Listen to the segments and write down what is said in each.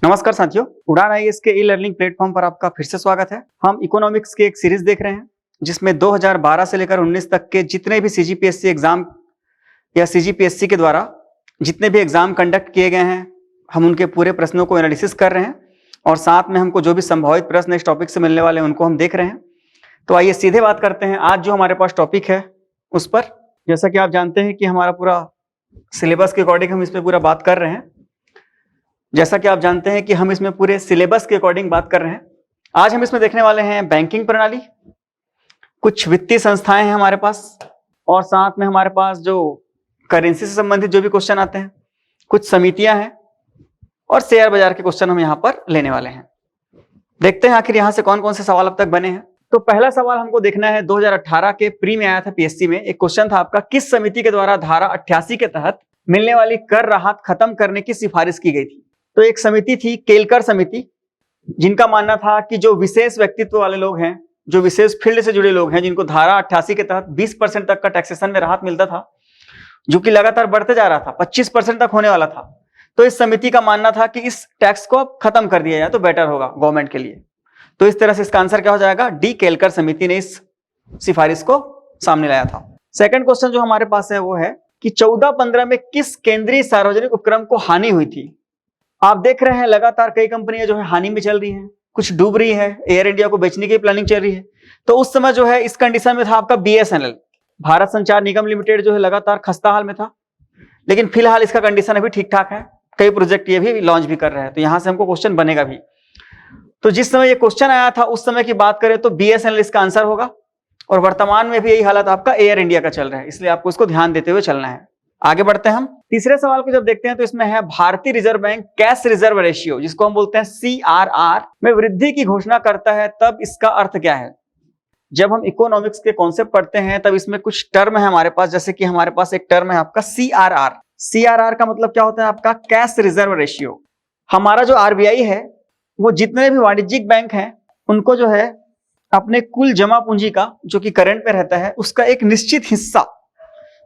नमस्कार साथियों, उड़ान आईएएस के ई लर्निंग प्लेटफॉर्म पर आपका फिर से स्वागत है। हम इकोनॉमिक्स की एक सीरीज देख रहे हैं जिसमें 2012 से लेकर 19 तक के जितने भी सीजीपीएससी एग्जाम या सीजीपीएससी के द्वारा जितने भी एग्जाम कंडक्ट किए गए हैं, हम उनके पूरे प्रश्नों को एनालिसिस कर रहे हैं और साथ में हमको जो भी संभावित प्रश्न इस टॉपिक से मिलने वाले हैं उनको हम देख रहे हैं। तो आइए सीधे बात करते हैं आज जो हमारे पास टॉपिक है उस पर। जैसा कि आप जानते हैं कि हमारा पूरा सिलेबस के अकॉर्डिंग हम इस पर पूरा बात कर रहे हैं। जैसा कि आप जानते हैं कि हम इसमें पूरे सिलेबस के अकॉर्डिंग बात कर रहे हैं। आज हम इसमें देखने वाले हैं बैंकिंग प्रणाली, कुछ वित्तीय संस्थाएं हैं हमारे पास, और साथ में हमारे पास जो करेंसी से संबंधित जो भी क्वेश्चन आते हैं, कुछ समितियां हैं और शेयर बाजार के क्वेश्चन हम यहां पर लेने वाले हैं। देखते हैं आखिर यहां से कौन कौन से सवाल अब तक बने हैं। तो पहला सवाल हमको देखना है, 2018 के प्री में आया था पीएससी में। एक क्वेश्चन था आपका, किस समिति के द्वारा धारा 88 के तहत मिलने वाली कर राहत खत्म करने की सिफारिश की गई थी? तो एक समिति थी केलकर समिति, जिनका मानना था कि जो विशेष व्यक्तित्व वाले लोग हैं, जो विशेष फील्ड से जुड़े लोग हैं, जिनको धारा 88 के तहत 20% तक का टैक्सेशन में राहत मिलता था, जो कि लगातार बढ़ते जा रहा था, 25% तक होने वाला था। तो इस समिति का मानना था कि इस टैक्स को अब खत्म कर दिया जाए तो बेटर होगा गवर्नमेंट के लिए। तो इस तरह से इसका आंसर क्या हो जाएगा? डी, केलकर समिति ने इस सिफारिश को सामने लाया था। सेकंड क्वेश्चन जो हमारे पास है वो है कि 14-15 में किस केंद्रीय सार्वजनिक उपक्रम को हानि हुई थी? आप देख रहे हैं लगातार कई कंपनियां जो है हानि में चल रही हैं, कुछ डूब रही है, एयर इंडिया को बेचने की प्लानिंग चल रही है। तो उस समय जो है इस कंडीशन में था आपका बीएसएनएल, भारत संचार निगम लिमिटेड, जो है लगातार खस्ता हाल में था। लेकिन फिलहाल इसका कंडीशन अभी ठीक ठाक है, कई प्रोजेक्ट ये भी लॉन्च भी कर रहे हैं। तो यहां से हमको क्वेश्चन बनेगा भी। तो जिस समय ये क्वेश्चन आया था उस समय की बात करें तो बीएसएनएल इसका आंसर होगा, और वर्तमान में भी यही हालत आपका एयर इंडिया का चल रहा है, इसलिए आपको इसको ध्यान देते हुए चलना है। आगे बढ़ते हैं हम। तीसरे सवाल को जब देखते हैं तो इसमें है भारतीय reserve bank cash reserve ratio, जिसको हम बोलते हैं सीआरआर, में वृद्धि की घोषणा करता है, तब इसका अर्थ क्या है? जब हम इकोनॉमिक्स के कॉन्सेप्ट पढ़ते हैं तब इसमें कुछ टर्म है हमारे पास, जैसे कि हमारे पास एक टर्म है आपका सीआरआर। सीआरआर का मतलब क्या होता है? आपका कैश रिजर्व रेशियो। हमारा जो आरबीआई है वो जितने भी वाणिज्यिक बैंक हैं उनको जो है अपने कुल जमा पूंजी का, जो कि करंट में रहता है, उसका एक निश्चित हिस्सा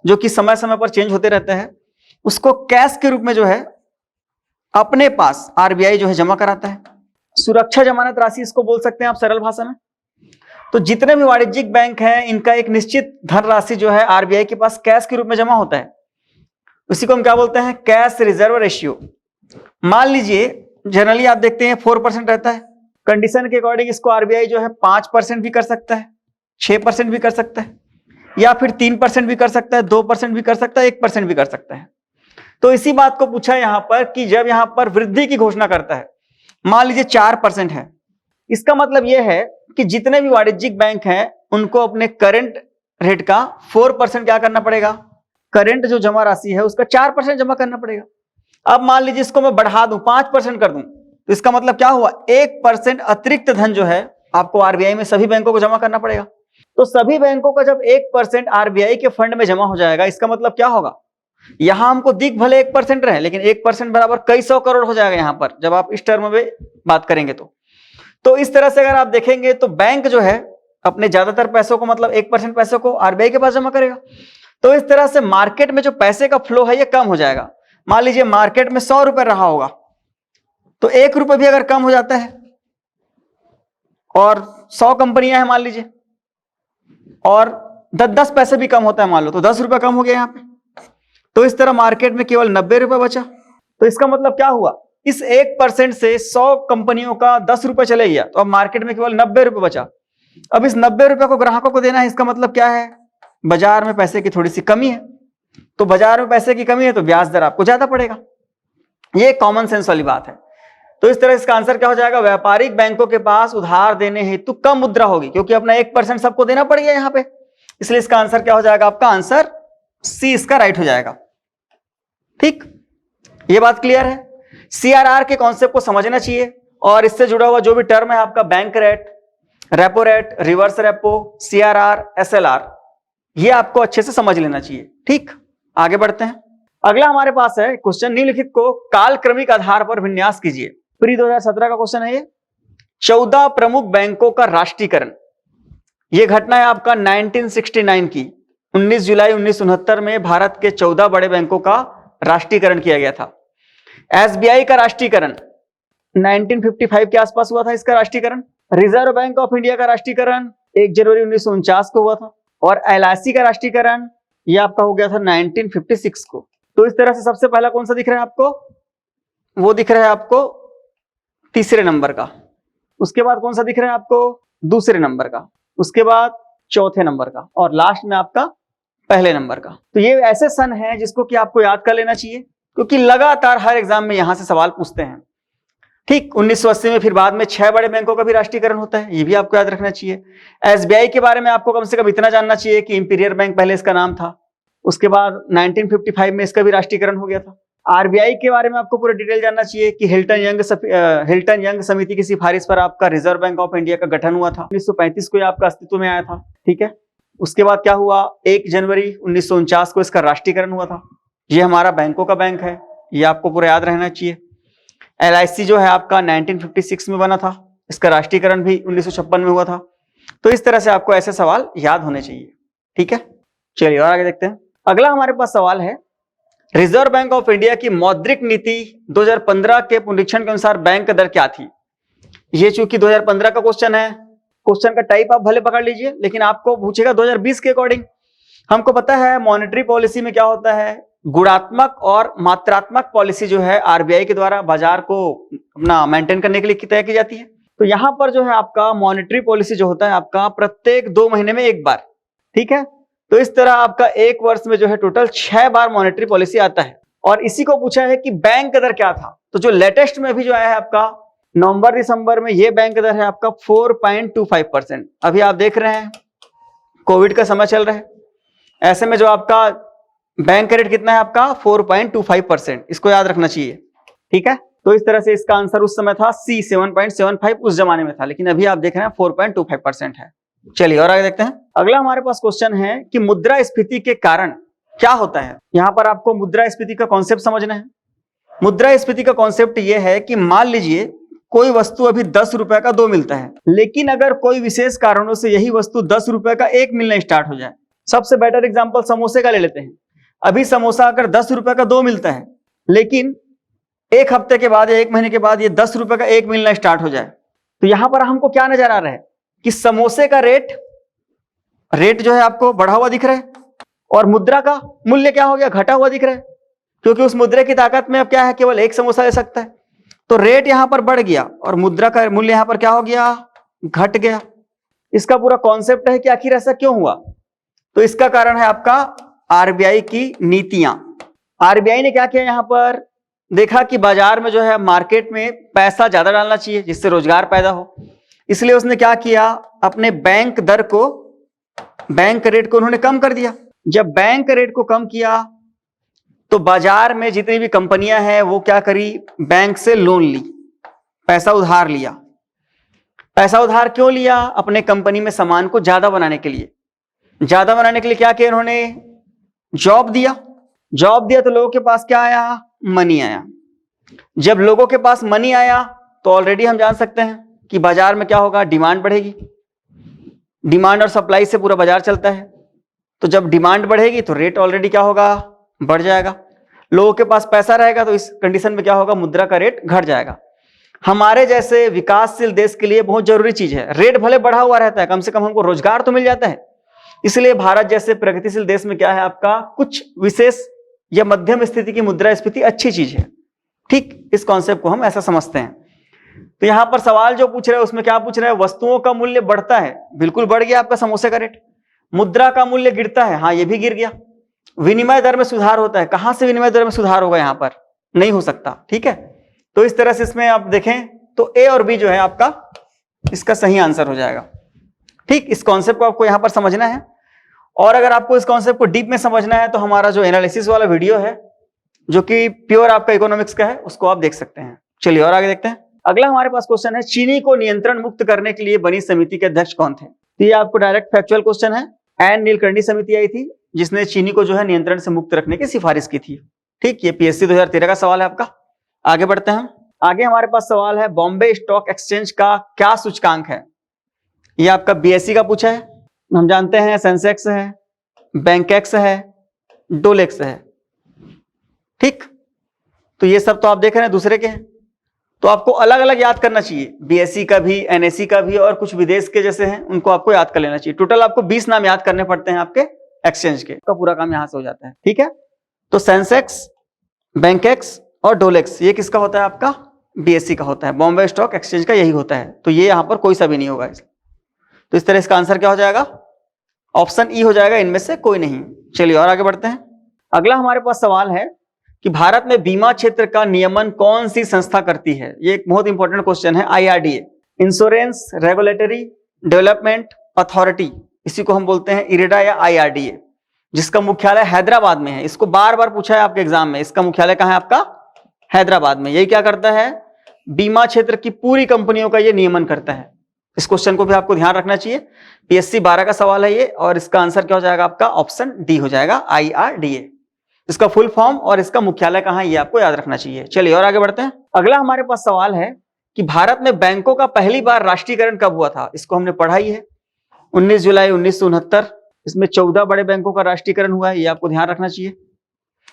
जो कि समय समय पर चेंज होते रहते हैं, उसको कैश के रूप में जो है अपने पास आरबीआई जो है जमा कराता है। सुरक्षा जमानत राशि इसको बोल सकते हैं आप सरल भाषा में। तो जितने भी वाणिज्यिक बैंक हैं इनका एक निश्चित धनराशि जो है आरबीआई के पास कैश के रूप में जमा होता है, उसी को हम क्या बोलते हैं? Cash reserve ratio. मान लीजिए जनरली आप देखते हैं 4% रहता है, कंडीशन के अकॉर्डिंग इसको आरबीआई जो है 5% भी कर सकता है, 6% भी कर सकता है, या फिर 3% भी कर सकता है, 2% भी कर सकता है, 1% भी कर सकता है। तो इसी बात को पूछा यहां पर कि जब यहां पर वृद्धि की घोषणा करता है, मान लीजिए 4% है, इसका मतलब यह है कि जितने भी वाणिज्यिक बैंक हैं उनको अपने करंट रेट का 4% क्या करना पड़ेगा? करंट जो जमा राशि है उसका 4% जमा करना पड़ेगा। अब मान लीजिए इसको मैं बढ़ा दूं, 5% कर दूं, तो इसका मतलब क्या हुआ? 1% अतिरिक्त धन जो है आपको आरबीआई में सभी बैंकों को जमा करना पड़ेगा। तो सभी बैंकों का जब 1% आरबीआई के फंड में जमा हो जाएगा, इसका मतलब क्या होगा? यहां हमको दिख भले 1% रहे, लेकिन 1% बराबर कई सौ करोड़ हो जाएगा यहां पर, जब आप इस टर्म में बात करेंगे तो इस तरह से अगर आप देखेंगे तो बैंक जो है अपने ज्यादातर पैसों को, मतलब 1% पैसों को आरबीआई के पास जमा करेगा। तो इस तरह से मार्केट में जो पैसे का फ्लो है ये कम हो जाएगा। मान लीजिए मार्केट में 100 रुपए रहा होगा, तो 1 रुपए भी अगर कम हो जाता है, और 100 कंपनियां हैं मान लीजिए, और 10 पैसे भी कम होता है मान लो, तो 10 रुपए कम हो गया यहां पे। तो इस तरह मार्केट में केवल 90 रुपए बचा। तो इसका मतलब क्या हुआ? इस 1% से 100 कंपनियों का 10 रुपए चले गया, तो अब मार्केट में केवल 90 रुपए बचा। अब इस 90 रुपए को ग्राहकों को देना है, इसका मतलब क्या है? बाजार में पैसे की थोड़ी सी कमी है, तो बाजार में पैसे की कमी है तो ब्याज दर आपको ज्यादा पड़ेगा। ये कॉमन सेंस वाली बात है। तो इस तरह इसका आंसर क्या हो जाएगा? व्यापारिक बैंकों के पास उधार देने हेतु कम मुद्रा होगी, क्योंकि अपना 1% सबको देना पड़ गया यहां पे, इसलिए इसका आंसर क्या हो जाएगा? आपका आंसर सी इसका राइट हो जाएगा। ठीक, ये बात क्लियर है। सीआरआर के कॉन्सेप्ट को समझना चाहिए, और इससे जुड़ा हुआ जो भी टर्म है आपका bank rate, repo rate, reverse repo, CRR, SLR, ये आपको अच्छे से समझ लेना चाहिए। ठीक, आगे बढ़ते हैं। अगला हमारे पास है क्वेश्चन, निम्नलिखित को कालक्रमिक आधार पर विन्यास कीजिए। प्री 2017 का क्वेश्चन है ये। 14 प्रमुख बैंकों का राष्ट्रीयकरण, यह घटना है आपका 1969 की। 19 जुलाई 1969 में भारत के 14 बड़े बैंकों का राष्ट्रीयकरण किया गया था। एसबीआई का राष्ट्रीयकरण 1955 के आसपास हुआ था इसका राष्ट्रीयकरण। रिजर्व बैंक ऑफ इंडिया का राष्ट्रीयकरण 1 जनवरी 1949 को हुआ था और LIC का राष्ट्रीयकरण ये आपका हो गया था 1956 को। तो इस तरह से सबसे पहला कौन सा दिख रहा है आपको, वो दिख रहा है आपको तीसरे नंबर का। उसके बाद कौन सा दिख रहा है आपको, दूसरे नंबर का। उसके बाद चौथे नंबर का और लास्ट में आपका पहले नंबर का। तो ये ऐसे सन है जिसको कि आपको याद कर लेना चाहिए क्योंकि लगातार हर एग्जाम में यहां से सवाल पूछते हैं। ठीक 1980 में फिर बाद में 6 बड़े बैंकों का भी राष्ट्रीयकरण होता है, ये भी आपको याद रखना चाहिए। SBI के बारे में आपको कम से कम इतना जानना चाहिए कि इंपीरियल बैंक पहले इसका नाम था। उसके बाद 1955 में इसका भी राष्ट्रीयकरण हो गया था। RBI के बारे में आपको पूरा डिटेल जानना चाहिए कि हिल्टन यंग समिति की सिफारिश पर आपका रिजर्व बैंक ऑफ इंडिया का गठन हुआ था। 1935 को ये आपका अस्तित्व में आया था। ठीक है, उसके बाद क्या हुआ, 1 जनवरी 1949 को इसका राष्ट्रीयकरण हुआ था। ये हमारा बैंकों का बैंक है, ये आपको पूरा याद रहना चाहिए। LIC जो है आपका 1956 में बना था, इसका राष्ट्रीयकरण भी 1956 में हुआ था। तो इस तरह से आपको ऐसे सवाल याद होने चाहिए। ठीक है, चलिए और आगे देखते हैं। अगला हमारे पास सवाल है, रिजर्व बैंक ऑफ इंडिया की मौद्रिक नीति 2015 के पुनरीक्षण के अनुसार बैंक दर क्या थी। ये चूंकि 2015 का क्वेश्चन है, क्वेश्चन का टाइप आप भले पकड़ लीजिए, लेकिन आपको पूछेगा 2020 के अकॉर्डिंग। हमको पता है मॉनेटरी पॉलिसी में क्या होता है, गुणात्मक और मात्रात्मक पॉलिसी जो है RBI के द्वारा बाजार को अपना मेंटेन करने के लिए तय की जाती है। तो यहां पर जो है आपका मॉनेटरी पॉलिसी जो होता है आपका प्रत्येक 2 महीने में एक बार। ठीक है, तो इस तरह आपका एक वर्ष में जो है टोटल 6 बार मॉनेटरी पॉलिसी आता है। और इसी को पूछा है कि बैंक दर क्या था। तो जो लेटेस्ट में भी जो आया है आपका नवंबर दिसंबर में, ये बैंक दर है आपका 4.25%। अभी आप देख रहे हैं कोविड का समय चल रहा है, ऐसे में जो आपका बैंक रेट कितना है आपका 4.25%। इसको याद रखना चाहिए। ठीक है, तो इस तरह से इसका आंसर उस समय था C 7.75 उस जमाने में था, लेकिन अभी आप देख रहे हैं 4.25% है। चलिए और आगे देखते हैं। अगला हमारे पास क्वेश्चन है कि मुद्रास्फीति के कारण क्या होता है। यहां पर आपको मुद्रास्फीति का कॉन्सेप्ट समझना है। मुद्रास्फीति का कॉन्सेप्ट यह है कि मान लीजिए कोई वस्तु अभी 10 रुपए का 2 मिलता है, लेकिन अगर कोई विशेष कारणों से यही वस्तु 10 रुपए का 1 मिलना स्टार्ट हो जाए। सबसे बेटर एग्जांपल समोसे का ले लेते हैं। अभी समोसा अगर 10 रुपए का 2 मिलता है, लेकिन 1 हफ्ते के बाद या 1 महीने के बाद ये 10 रुपए का 1 मिलना स्टार्ट हो जाए, तो यहां पर हमको क्या नजर आ रहा है कि समोसे का रेट जो है आपको बढ़ा हुआ दिख रहा है और मुद्रा का मूल्य क्या हो गया, घटा हुआ दिख रहा है, क्योंकि उस मुद्रा की ताकत में अब क्या है, केवल 1 समोसा ले सकता है। तो रेट यहां पर बढ़ गया और मुद्रा का मूल्य यहां पर क्या हो गया, घट गया। इसका पूरा कॉन्सेप्ट है कि आखिर ऐसा क्यों हुआ। तो इसका कारण है आपका RBI की नीतियां। RBI ने क्या किया, यहां पर देखा कि बाजार में जो है मार्केट में पैसा ज्यादा डालना चाहिए जिससे रोजगार पैदा हो, इसलिए उसने क्या किया, अपने बैंक रेट को उन्होंने कम कर दिया। जब बैंक रेट को कम किया तो बाजार में जितनी भी कंपनियां हैं वो क्या करी, बैंक से लोन ली, पैसा उधार लिया। पैसा उधार क्यों लिया, अपने कंपनी में सामान को ज्यादा बनाने के लिए। ज्यादा बनाने के लिए क्या किया इन्होंने, जॉब दिया तो लोगों के पास क्या आया, मनी आया। जब लोगों के पास मनी आया तो ऑलरेडी हम जान सकते हैं कि बाजार में क्या होगा, डिमांड बढ़ेगी। डिमांड और सप्लाई से पूरा बाजार चलता है, तो जब डिमांड बढ़ेगी तो रेट ऑलरेडी क्या होगा, बढ़ जाएगा। लोगों के पास पैसा रहेगा तो इस कंडीशन में क्या होगा, मुद्रा का रेट घट जाएगा। हमारे जैसे विकासशील देश के लिए बहुत जरूरी चीज है, रेट भले बढ़ा हुआ रहता है, कम से कम हमको रोजगार तो मिल जाता है। इसलिए भारत जैसे प्रगतिशील देश में क्या है आपका, कुछ विशेष या मध्यम स्थिति की मुद्रास्फीति अच्छी चीज है। ठीक, इस कॉन्सेप्ट को हम ऐसा समझते हैं। तो यहां पर सवाल जो पूछ रहे हैं उसमें क्या पूछ रहे हैं, वस्तुओं का मूल्य बढ़ता है, बिल्कुल बढ़ गया आपका समोसे का रेट। मुद्रा का मूल्य गिरता है, हाँ ये भी गिर गया। विनिमय दर में सुधार होता है, कहां से विनिमय दर में सुधार होगा, यहां पर नहीं हो सकता। ठीक है, तो इस तरह से इसमें आप देखें तो A और B जो है आपका इसका सही आंसर हो जाएगा। ठीक, इस कॉन्सेप्ट को आपको यहां पर समझना है। और अगर आपको इस कॉन्सेप्ट को डीप में समझना है तो हमारा जो एनालिसिस वाला वीडियो है जो कि प्योर आपका इकोनॉमिक्स का है, उसको आप देख सकते हैं। चलिए और आगे देखते हैं। अगला हमारे पास क्वेश्चन है, चीनी को नियंत्रण मुक्त करने के लिए बनी समिति के अध्यक्ष कौन थे। तो ये आपको डायरेक्ट फैक्चुअल क्वेश्चन है। एन नीलकर्णी समिति आई थी जिसने चीनी को जो है नियंत्रण से मुक्त रखने की सिफारिश की थी। ठीक, ये PSC 2013 का सवाल है आपका। आगे बढ़ते हैं। आगे हमारे पास सवाल है, बॉम्बे स्टॉक एक्सचेंज का क्या सूचकांक है। ये आपका BSc का पूछा है। हम जानते हैं सेंसेक्स है, बैंकेक्स है, डोलेक्स है। ठीक, तो ये सब तो आप देख रहे हैं दूसरे के हैं। तो आपको अलग अलग याद करना चाहिए, बीएसई का भी, एनएसई का भी, और कुछ विदेश के जैसे हैं उनको आपको याद कर लेना चाहिए। टोटल आपको 20 नाम याद करने पड़ते हैं आपके एक्सचेंज के, का पूरा काम यहां से हो जाता है। ठीक है, तो सेंसेक्स, बैंकेक्स और डोलेक्स ये किसका होता है? आपका बीएसई का होता है, बॉम्बे स्टॉक एक्सचेंज का यही होता है। तो ये यहां पर कोई सा भी नहीं होगा। तो इस तरह इसका आंसर क्या हो जाएगा? ऑप्शन ई हो जाएगा, इनमें से कोई नहीं। चलिए और आगे बढ़ते हैं। अगला हमारे पास सवाल है कि भारत में बीमा क्षेत्र का नियमन कौन सी संस्था करती है? ये एक बहुत इंपॉर्टेंट क्वेश्चन है। IRDA, insurance regulatory development authority, इसी को हम बोलते हैं इरेडा या IRDA, जिसका मुख्यालय हैदराबाद में है। इसको बार बार पूछा है आपके एग्जाम में, इसका मुख्यालय कहां है? आपका हैदराबाद में। यही क्या करता है? बीमा क्षेत्र की पूरी कंपनियों का ये नियमन करता है। इस क्वेश्चन को भी आपको ध्यान रखना चाहिए। PSC 12 का सवाल है ये, और इसका आंसर क्या हो जाएगा? आपका ऑप्शन डी हो जाएगा, IRDA। इसका फुल फॉर्म और इसका मुख्यालय कहां है ये आपको याद रखना चाहिए। चलिए और आगे बढ़ते हैं। अगला हमारे पास सवाल है कि भारत में बैंकों का पहली बार राष्ट्रीयकरण कब हुआ था? इसको हमने पढ़ा ही है, 19 जुलाई 1969। इसमें 14 बड़े बैंकों का राष्ट्रीयकरण हुआ है, ये आपको ध्यान रखना चाहिए।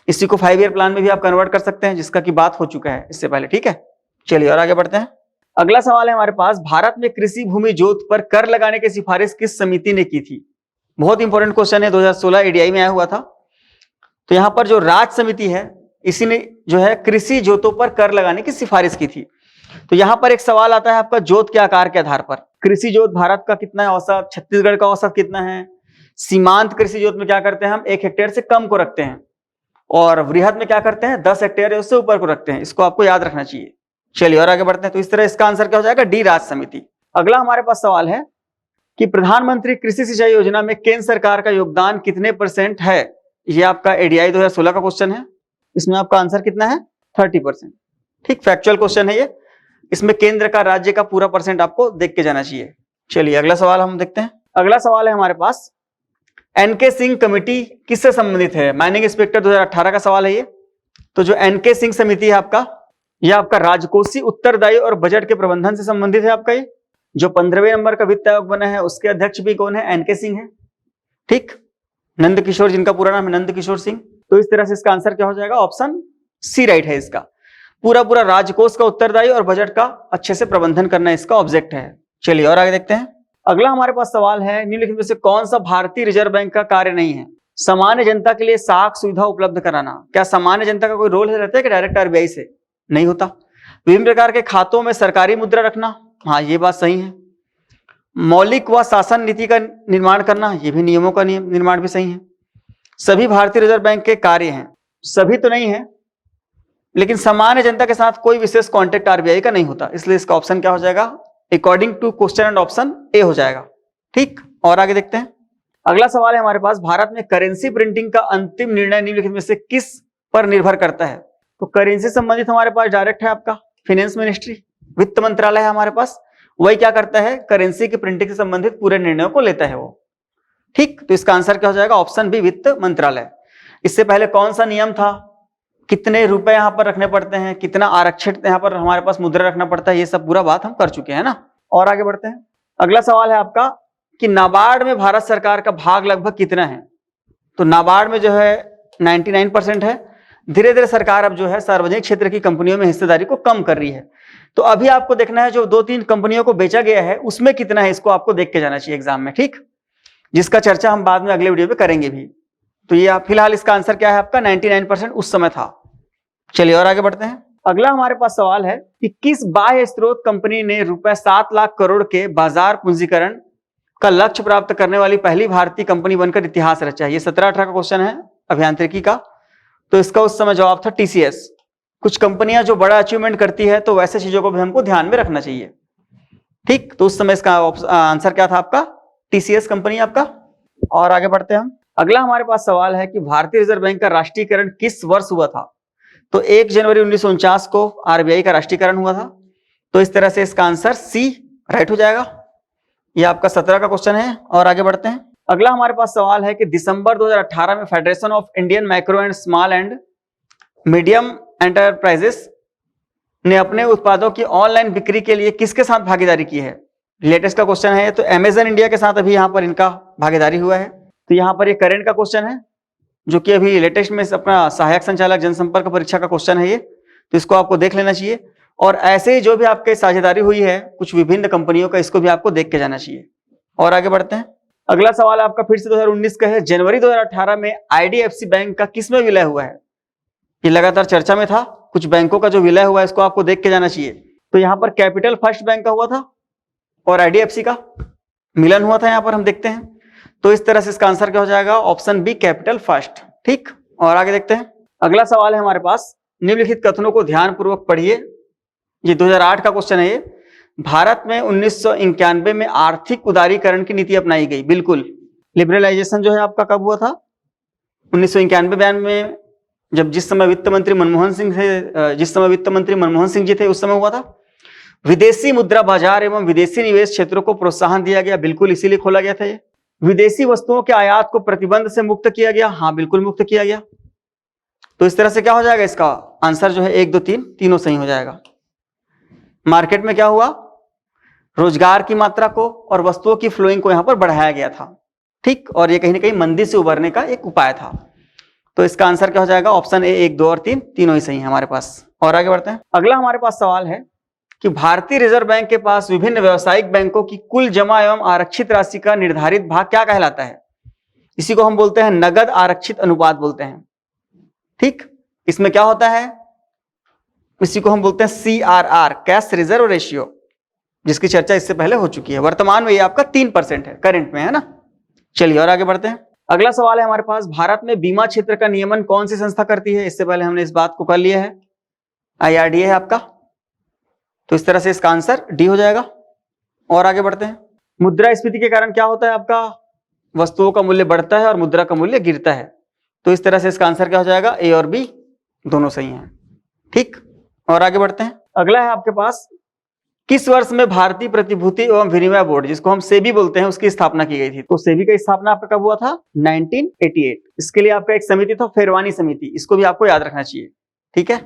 इसी को 5 ईयर प्लान में भी आप कन्वर्ट कर सकते हैं, जिसका की बात हो चुका है इससे पहले। ठीक है, चलिए और आगे बढ़ते हैं। अगला सवाल है हमारे पास, भारत में कृषि भूमि जोत पर कर लगाने की सिफारिश किस समिति ने की थी? बहुत इंपॉर्टेंट क्वेश्चन है, 2016 ADI में आया हुआ था। तो यहां पर जो राज्य समिति है, इसी ने जो है कृषि जोतों पर कर लगाने की सिफारिश की थी। तो यहां पर एक सवाल आता है आपका, जोत के आकार के आधार पर कृषि जोत भारत का कितना है औसत, छत्तीसगढ़ का औसत कितना है? सीमांत कृषि जोत में क्या करते हैं हम? 1 हेक्टेयर से कम को रखते हैं, और वृहद में क्या करते हैं? 10 हेक्टेयर या उससे ऊपर को रखते हैं। इसको आपको याद रखना चाहिए। चलिए और आगे बढ़ते हैं। तो इस तरह इसका आंसर क्या हो जाएगा? डी, राज्य समिति। अगला हमारे पास सवाल है कि प्रधानमंत्री कृषि सिंचाई योजना में केंद्र सरकार का योगदान कितने % है? ये आपका ADI 2016 का क्वेश्चन है। इसमें आपका आंसर कितना है? 30%। ठीक, फैक्चुअल क्वेश्चन है ये। इसमें केंद्र का, राज्य का पूरा % आपको देख के जाना चाहिए। चलिए अगला सवाल हम देखते हैं। अगला सवाल है हमारे पास, NK सिंह कमेटी किससे संबंधित है? माइनिंग इंस्पेक्टर 2018 का सवाल है ये। तो जो NK सिंह समिति है आपका, यह आपका राजकोषीय उत्तरदायी और बजट के प्रबंधन से संबंधित है। आपका ये जो 15वें नंबर का वित्त आयोग बना है, उसके अध्यक्ष भी कौन है? NK सिंह है। ठीक, नंद किशोर, जिनका पूरा नाम है नंद किशोर सिंह। तो इस तरह से इसका आंसर क्या हो जाएगा? ऑप्शन सी राइट है। इसका पूरा राजकोष का उत्तरदायी और बजट का अच्छे से प्रबंधन करना इसका ऑब्जेक्ट है। चलिए और आगे देखते हैं। अगला हमारे पास सवाल है, निम्नलिखित में से कौन सा भारतीय रिजर्व बैंक का कार्य नहीं है? सामान्य जनता के लिए साख सुविधा उपलब्ध कराना। क्या सामान्य जनता का कोई रोल रहता है कि डायरेक्ट RBI से? नहीं होता। विभिन्न प्रकार के खातों में सरकारी मुद्रा रखना, हाँ ये बात सही है। मौलिक व शासन नीति का निर्माण करना, ये भी नियमों का निर्माण भी सही है। सभी भारतीय रिजर्व बैंक के कार्य हैं, सभी तो नहीं है, लेकिन सामान्य जनता के साथ कोई विशेष कॉन्टेक्ट RBI का नहीं होता। इसलिए इसका ऑप्शन क्या हो जाएगा? According to question and option A हो जाएगा। ठीक, और आगे देखते हैं। अगला सवाल है हमारे पास, भारत में करेंसी प्रिंटिंग का अंतिम निर्णय निम्नलिखित में से किस पर निर्भर करता है? तो करेंसी संबंधित हमारे पास डायरेक्ट है आपका फाइनेंस मिनिस्ट्री, वित्त मंत्रालय है हमारे पास। वही क्या करता है? करेंसी की प्रिंटिंग से संबंधित पूरे निर्णयों को लेता है वो। ठीक, तो इसका आंसर क्या हो जाएगा? ऑप्शन बी, वित्त मंत्रालय। इससे पहले कौन सा नियम था? कितने रुपए यहां पर रखने पड़ते हैं, कितना आरक्षित यहां पर हमारे पास मुद्रा रखना पड़ता है, ये सब पूरा बात हम कर चुके हैं ना। और आगे बढ़ते हैं। अगला सवाल है आपका कि नाबार्ड में भारत सरकार का भाग लगभग कितना है? तो नाबार्ड में जो है 99% है। धीरे धीरे सरकार अब जो है सार्वजनिक क्षेत्र की कंपनियों में हिस्सेदारी को कम कर रही है। तो अभी आपको देखना है जो 2-3 कंपनियों को बेचा गया है उसमें कितना है, इसको आपको देख के जाना चाहिए एग्जाम में। ठीक, जिसका चर्चा हम बाद में अगले वीडियो में करेंगे भी। तो ये फिलहाल इसका आंसर क्या है आपका? 99% उस समय था। चलिए और आगे बढ़ते हैं। अगला हमारे पास सवाल है कि किस बाह्य स्रोत कंपनी ने रुपए 7 लाख करोड़ के बाजार पूंजीकरण का लक्ष्य प्राप्त करने वाली पहली भारतीय कंपनी बनकर इतिहास रचा? ये 17-18 का क्वेश्चन है अभियांत्रिकी का। तो इसका उस समय जवाब था TCS। कुछ कंपनियां जो बड़ा अचीवमेंट करती है तो वैसे चीजों को भी हमको ध्यान में रखना चाहिए। ठीक, तो उस समय इसका आंसर क्या था आपका? TCS कंपनी आपका। और आगे बढ़ते हैं हम। अगला हमारे पास सवाल है कि भारतीय रिजर्व बैंक का राष्ट्रीयकरण किस वर्ष हुआ था? तो 1 जनवरी 1949 को RBI का राष्ट्रीयकरण हुआ था। तो इस तरह से इसका आंसर सी राइट हो जाएगा। ये आपका 17 का क्वेश्चन है। और आगे बढ़ते हैं। अगला हमारे पास सवाल है कि दिसंबर 2018 में federation of Indian micro and small and medium enterprises ने अपने उत्पादों की ऑनलाइन बिक्री के लिए किसके साथ भागीदारी की है? लेटेस्ट का क्वेश्चन है। तो अमेजन इंडिया के साथ अभी यहाँ पर इनका भागीदारी हुआ है। तो यहाँ पर ये करंट का क्वेश्चन है जो कि अभी लेटेस्ट में अपना सहायक संचालक जनसंपर्क परीक्षा का क्वेश्चन है ये। तो इसको आपको देख लेना चाहिए। और ऐसे ही जो भी आपके साझेदारी हुई है कुछ विभिन्न कंपनियों का, इसको भी आपको देख के जाना चाहिए। और आगे बढ़ते हैं। अगला सवाल आपका फिर से 2019 का है। जनवरी 2018 में आईडीएफसी बैंक का किसमें विलय हुआ है? ये लगातार चर्चा में था, कुछ बैंकों का जो विलय हुआ है इसको आपको देख के जाना चाहिए। तो यहां पर कैपिटल फर्स्ट बैंक का हुआ था और आईडीएफसी का मिलन हुआ था, यहां पर हम देखते हैं। तो इस तरह से इसका आंसर क्या हो जाएगा? Option B, capital first. ठीक, और आगे देखते हैं। अगला सवाल है हमारे पास, निम्नलिखित कथनों को ध्यानपूर्वक पढ़िए। ये 2008 का क्वेश्चन है। ये भारत में 1991 में आर्थिक उदारीकरण की नीति अपनाई गई। बिल्कुल, लिबरलाइजेशन जो है आपका कब हुआ था? 1991-92 में, जब जिस समय वित्त मंत्री मनमोहन सिंह जी थे उस समय हुआ था। विदेशी मुद्रा बाजार एवं विदेशी निवेश क्षेत्रों को प्रोत्साहन दिया गया। बिल्कुल, इसीलिए खोला गया था ये। विदेशी वस्तुओं के आयात को प्रतिबंध से मुक्त किया गया। हाँ, बिल्कुल मुक्त किया गया। तो इस तरह से क्या हो जाएगा? इसका आंसर जो है 1, 2, 3 तीनों सही हो जाएगा। मार्केट में क्या हुआ? रोजगार की मात्रा को और वस्तुओं की फ्लोइंग को यहां पर बढ़ाया गया था। ठीक, और ये कहीं ना कहीं मंदी से उबरने का एक उपाय था। तो इसका आंसर क्या हो जाएगा? ऑप्शन ए, 1, 2 और 3 तीनों ही सही है हमारे पास। और आगे बढ़ते हैं। अगला हमारे पास सवाल है कि भारतीय रिजर्व बैंक के पास विभिन्न व्यावसायिक बैंकों की कुल जमा एवं आरक्षित राशि का निर्धारित भाग क्या कहलाता है? इसी को हम बोलते हैं नगद आरक्षित अनुपात बोलते हैं। ठीक, इसमें क्या होता है? इसी को हम बोलते हैं CRR, कैश रिजर्व रेशियो, जिसकी चर्चा इससे पहले हो चुकी है। वर्तमान में ये आपका 3% है, करंट में, है ना। चलिए और आगे बढ़ते हैं। अगला सवाल है हमारे पास, भारत में बीमा क्षेत्र का नियमन कौन सी संस्था करती है? इससे पहले हमने इस बात को कर लिया है, IRDA है आपका। तो इस तरह से इसका आंसर डी हो जाएगा। और आगे बढ़ते हैं। मुद्रास्फीति के कारण क्या होता है आपका? वस्तुओं का मूल्य बढ़ता है और मुद्रा का मूल्य गिरता है। तो इस तरह से इसका आंसर क्या हो जाएगा? ए और बी दोनों सही हैं। ठीक, और आगे बढ़ते हैं। अगला है आपके पास, किस वर्ष में भारतीय प्रतिभूति एवं विनिमय बोर्ड, जिसको हम सेबी बोलते हैं, उसकी स्थापना की गई थी? तो सेबी का स्थापना आपका कब हुआ था? 1988। इसके लिए आपका एक समिति था, फेरवानी समिति, इसको भी आपको याद रखना चाहिए। ठीक है,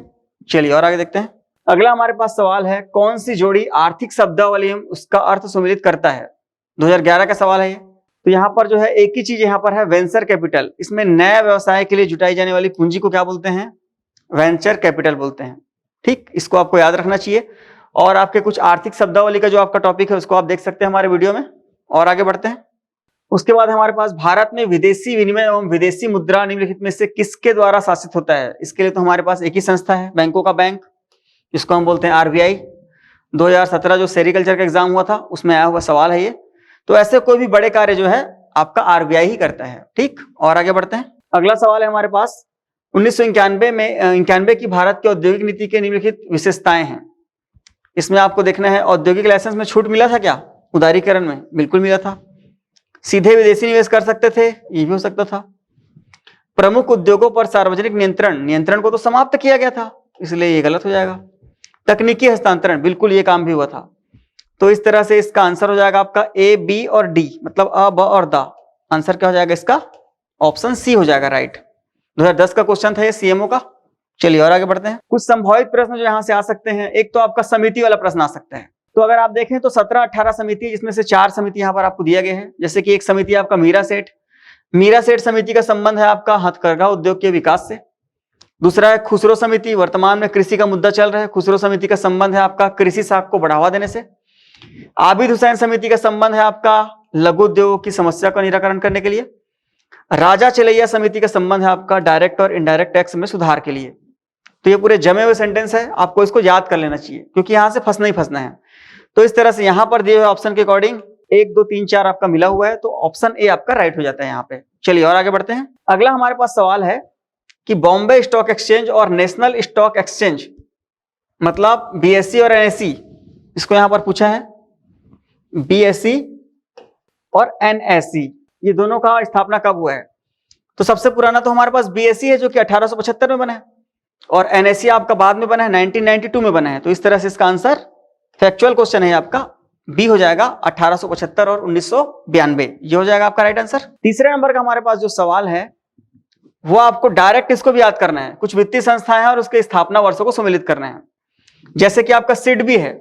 चलिए और आगे देखते हैं। अगला हमारे पास सवाल है, कौन सी जोड़ी आर्थिक शब्दावली उसका अर्थ सम्मिलित करता है? 2011 का सवाल है ये। तो यहाँ पर जो है एक ही चीज यहाँ पर है, वेंचर कैपिटल। इसमें नया व्यवसाय के लिए जुटाई जाने वाली पूंजी को क्या बोलते हैं? वेंचर कैपिटल बोलते हैं। ठीक, इसको आपको याद रखना चाहिए। और आपके कुछ आर्थिक शब्दावली का जो आपका टॉपिक है उसको आप देख सकते हैं हमारे वीडियो में। और आगे बढ़ते हैं। उसके बाद हमारे पास, भारत में विदेशी विनिमय एवं विदेशी मुद्रा निम्नलिखित में से किसके द्वारा शासित होता है? इसके लिए तो हमारे पास एक ही संस्था है, बैंकों का बैंक, जिसको हम बोलते हैं RBI। 2017 जो सेरिकल्चर का एग्जाम हुआ था उसमें आया हुआ सवाल है ये। तो ऐसे कोई भी बड़े कार्य जो है आपका RBI ही करता है। ठीक, और आगे बढ़ते हैं। अगला सवाल है हमारे पास, 1991 में 91 की भारत की औद्योगिक नीति के निम्नलिखित विशेषताएं हैं। इसमें आपको देखना है, औद्योगिक लाइसेंस में छूट मिला था क्या? उदारीकरण में बिल्कुल मिला था। सीधे विदेशी निवेश कर सकते थे, ये भी हो सकता था। प्रमुख उद्योगों पर सार्वजनिक नियंत्रण को तो समाप्त किया गया था, इसलिए ये गलत हो जाएगा। तकनीकी हस्तांतरण, बिल्कुल ये काम भी हुआ था। तो इस तरह से इसका आंसर हो जाएगा आपका A, B और D, मतलब अ, ब और द। आंसर क्या हो जाएगा इसका? ऑप्शन सी हो जाएगा, राइट। 2010 का क्वेश्चन था ये CMO का। चलिए और आगे बढ़ते हैं। कुछ संभावित प्रश्न जो यहाँ से आ सकते हैं, एक तो आपका समिति वाला प्रश्न आ सकता है। तो अगर आप देखें तो 17-18 समिति, जिसमें से 4 समिति यहाँ पर आपको दिया गया है। जैसे कि एक समिति आपका मीरा सेठ समिति का संबंध है आपका हथकरघा उद्योग के विकास से। दूसरा है खुसरो समिति, वर्तमान में कृषि का मुद्दा चल रहा है, खुसरो समिति का संबंध है आपका कृषि साख को बढ़ावा देने से। आबिद हुसैन समिति का संबंध है आपका लघु उद्योगों की समस्या का निराकरण करने के लिए। राजा चलैया समिति का संबंध है आपका डायरेक्ट और इनडायरेक्ट टैक्स में सुधार के लिए। तो ये पूरे जमे हुए सेंटेंस है, आपको इसको याद कर लेना चाहिए क्योंकि यहां से फंसना ही फंसना है। तो इस तरह से यहां पर दिए हुए ऑप्शन के अकॉर्डिंग 1, 2, 3, 4 आपका मिला हुआ है, तो ऑप्शन ए आपका राइट हो जाता है यहाँ पे। चलिए और आगे बढ़ते हैं। अगला हमारे पास सवाल है कि बॉम्बे स्टॉक एक्सचेंज और नेशनल स्टॉक एक्सचेंज, मतलब BSE और NSE, इसको यहां पर पूछा है। BSE और NSE, ये दोनों का स्थापना कब हुआ है? तो सबसे पुराना तो हमारे पास BSE है जो कि 1875 में बना है, और NSE आपका बाद में बना है, 1992 में बना है। तो इस तरह से इसका आंसर, फैक्चुअल क्वेश्चन है आपका, बी हो जाएगा 1875 और 1992, ये हो जाएगा आपका राइट आंसर। तीसरे नंबर का हमारे पास जो सवाल है वो आपको डायरेक्ट इसको भी याद करना है। कुछ वित्तीय संस्थाएं हैं और उसके स्थापना वर्षों को सम्मिलित करना है। जैसे कि आपका SIDBI है,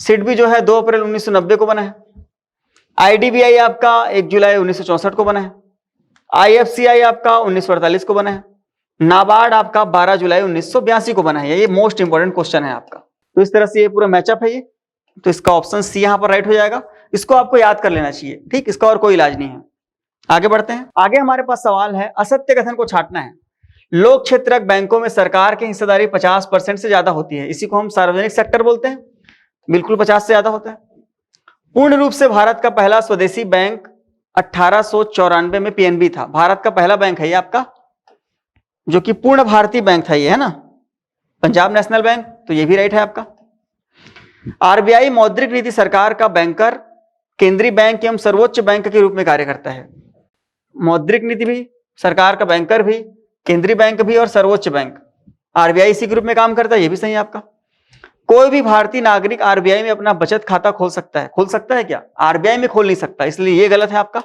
SIDBI जो है 2 अप्रैल 1990 को बना है। IDBI आपका 1 जुलाई 1964 को बना है। IFCI आपका 1948 को बना है। नाबार्ड आपका 12 जुलाई 1982 को बना है। ये मोस्ट इंपोर्टेंट क्वेश्चन है आपका। तो इस तरह से ये पूरा मैचअप है ये, तो इसका ऑप्शन सी यहां पर राइट हो जाएगा। इसको आपको याद कर लेना चाहिए, ठीक, इसका और कोई इलाज नहीं है। आगे बढ़ते हैं। आगे हमारे पास सवाल है, असत्य कथन को छांटना है। लोक क्षेत्रक बैंकों में सरकार की हिस्सेदारी 50% से ज्यादा होती है, इसी को हम सार्वजनिक सेक्टर बोलते हैं। बिल्कुल 50 से ज्यादा होता है। पूर्ण रूप से भारत का पहला स्वदेशी बैंक 1894 में पीएनबी था। भारत का पहला बैंक है ये आपका, जो कि पूर्ण भारतीय बैंक था ये, है ना, पंजाब नेशनल बैंक, तो ये भी राइट है आपका। आरबीआई मौद्रिक नीति सरकार का बैंकर, केंद्रीय बैंक एवं सर्वोच्च बैंक के रूप में कार्य करता है। मौद्रिक नीति भी, सरकार का बैंकर भी, केंद्रीय बैंक भी और सर्वोच्च बैंक, आरबीआई इसी ग्रुप में काम करता है, ये भी सही है आपका। कोई भी भारतीय नागरिक आरबीआई में अपना बचत खाता खोल सकता है। खोल सकता है क्या? आरबीआई में खोल नहीं सकता, इसलिए ये गलत है आपका।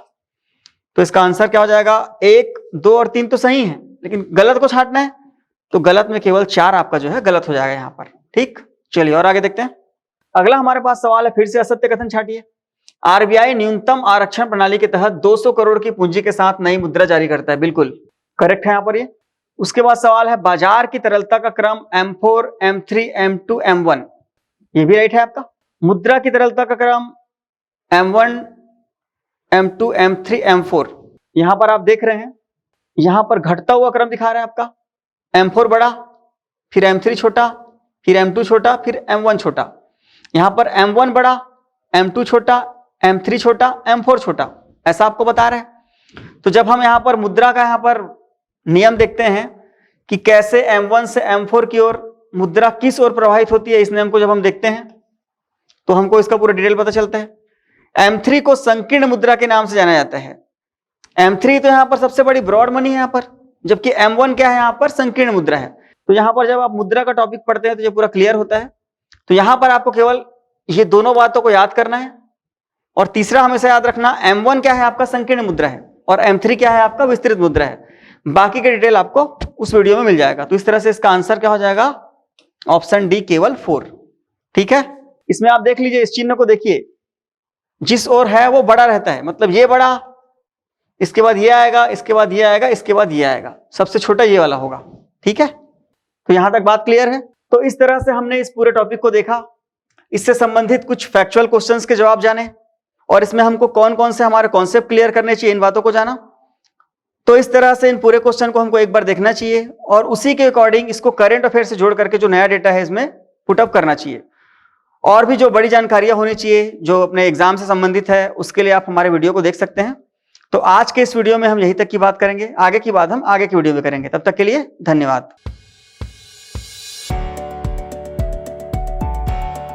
तो इसका आंसर क्या हो जाएगा? 1, 2 और 3 तो सही है, लेकिन गलत को छांटना है, तो गलत में केवल 4 आपका जो है गलत हो जाएगा यहां पर। ठीक, चलिए और आगे देखते हैं। अगला हमारे पास सवाल है, फिर से असत्य कथन छांटिए। आरबीआई न्यूनतम आरक्षण प्रणाली के तहत 200 करोड़ की पूंजी के साथ नई मुद्रा जारी करता है। बिल्कुल करेक्ट है यहां पर ये। उसके बाद सवाल है, बाजार की तरलता का क्रम M4, M3, M2, M1, ये भी राइट है आपका। मुद्रा की तरलता का क्रम M1, M2, M3, M4, यहां पर आप देख रहे हैं, यहां पर घटता हुआ क्रम दिखा रहा है आपका। M4 बड़ा, फिर M3 छोटा, फिर M2 छोटा, फिर M1 छोटा। यहां पर M1 बड़ा, M2 छोटा, M3 छोटा, M4 छोटा, ऐसा आपको बता रहे हैं। तो जब हम यहां पर मुद्रा का यहां पर नियम देखते हैं कि कैसे M1 से M4 की ओर मुद्रा किस ओर प्रवाहित होती है, इस नियम को जब हम देखते हैं तो हमको इसका पूरा डिटेल पता चलता है। M3 को संकीर्ण मुद्रा के नाम से जाना जाता है। M3 तो यहां पर सबसे बड़ी ब्रॉड मनी है यहां पर, जबकि M1 क्या है, यहां पर संकीर्ण मुद्रा है। तो यहां पर जब आप मुद्रा का टॉपिक पढ़ते हैं तो ये पूरा क्लियर होता है। तो यहां पर आपको केवल ये दोनों बातों को याद करना है, और तीसरा हमेशा याद रखना, M1 क्या है आपका, संकीर्ण मुद्रा है, और M3 क्या है आपका, विस्तृत मुद्रा है। बाकी के डिटेल आपको उस वीडियो में मिल जाएगा। तो इस तरह से इसका आंसर क्या हो जाएगा? ऑप्शन डी, केवल 4। ठीक है, इसमें आप देख लीजिए, इस चिन्ह को देखिए, जिस ओर है वो बड़ा रहता है, मतलब ये बड़ा, इसके बाद ये आएगा, इसके बाद ये आएगा, इसके बाद ये आएगा, सबसे छोटा ये वाला होगा। ठीक है, तो यहां तक बात क्लियर है। तो इस तरह से हमने इस पूरे टॉपिक को देखा, इससे संबंधित कुछ फैक्चुअल क्वेश्चंस के जवाब जाने, और इसमें हमको कौन कौन से हमारे कॉन्सेप्ट क्लियर करने चाहिए, इन बातों को जाना। तो इस तरह से इन पूरे क्वेश्चन को हमको एक बार देखना चाहिए, और उसी के अकॉर्डिंग इसको करंट अफेयर से जोड़ करके जो नया डेटा है इसमें पुटअप करना चाहिए। और भी जो बड़ी जानकारियां होनी चाहिए जो अपने एग्जाम से संबंधित है, उसके लिए आप हमारे वीडियो को देख सकते हैं। तो आज के इस वीडियो में हम यहीं तक की बात करेंगे, आगे की बात हम आगे की वीडियो में करेंगे। तब तक के लिए धन्यवाद।